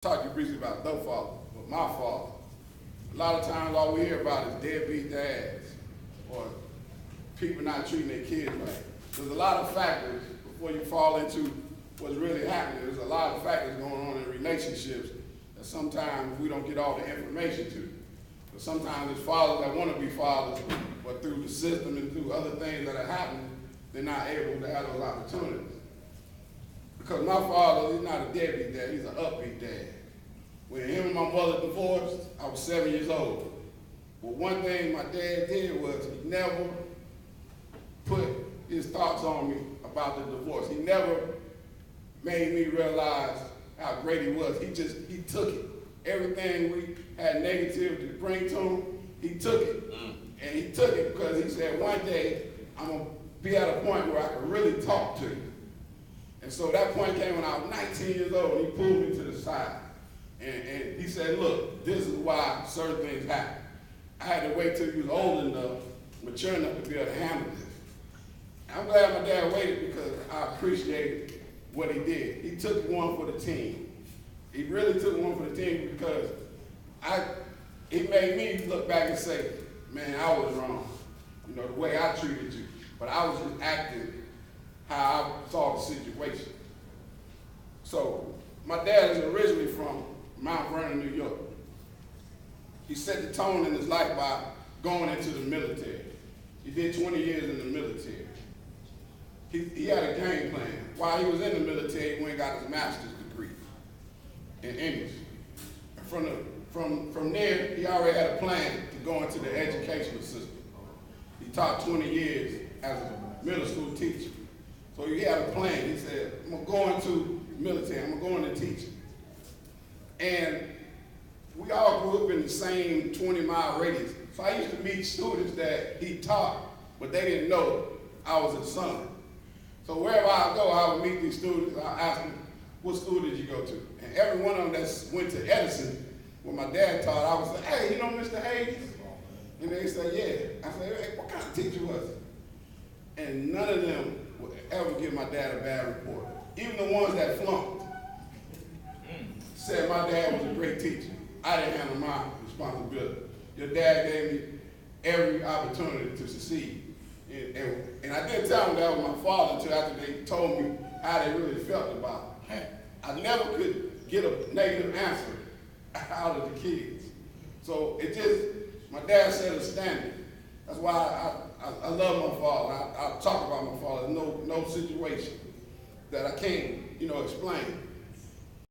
Talk to you briefly about the father, but my father. A lot of times all we hear about is deadbeat dads or people not treating their kids right. There's a lot of factors before you fall into what's really happening. There's a lot of factors going on in relationships that sometimes we don't get all the information to. But sometimes there's fathers that want to be fathers, but through the system and through other things that are happening, they're not able to have those opportunities. Because my father, he's not a deadbeat dad, he's an upbeat dad. When him and my mother divorced, I was 7 years old. But one thing my dad did was he never put his thoughts on me about the divorce. He never made me realize how great he was. He took it. Everything we had negative to bring to him, he took it. And he took it because he said, one day, I'm going to be at a point where I can really talk to you. And so that point came when I was 19 years old, and he pulled me to the side. And he said, look, this is why certain things happen. I had to wait till he was old enough, mature enough to be able to handle this. I'm glad my dad waited because I appreciated what he did. He took one for the team. He really took one for the team because he made me look back and say, man, I was wrong. You know, the way I treated you. But I was just acting how I saw the situation. So my dad is originally from Mount Vernon, New York. He set the tone in his life by going into the military. He did 20 years in the military. He had a game plan. While he was in the military, he went and got his master's degree in English. And from there, he already had a plan to go into the educational system. He taught 20 years as a middle school teacher. So he had a plan. He said, I'm going to go into the military. I'm going to go into teaching. And we all grew up in the same 20-mile radius. So I used to meet students that he taught, but they didn't know I was his son. So wherever I go, I would meet these students. I ask them, what school did you go to? And every one of them that went to Edison, when my dad taught, I was like, hey, you know Mr. Hayes? And they say, yeah. I said, hey, what kind of teacher was he? And none of them would ever give my dad a bad report. Even the ones that flunked said my dad was a great teacher. I didn't handle my responsibility. Your dad gave me every opportunity to succeed. And I didn't tell them that was my father until after they told me how they really felt about it. I never could get a negative answer out of the kids. So it just, my dad set a standard. That's why I love my father. I talk about my father. No situation that I can't, explain.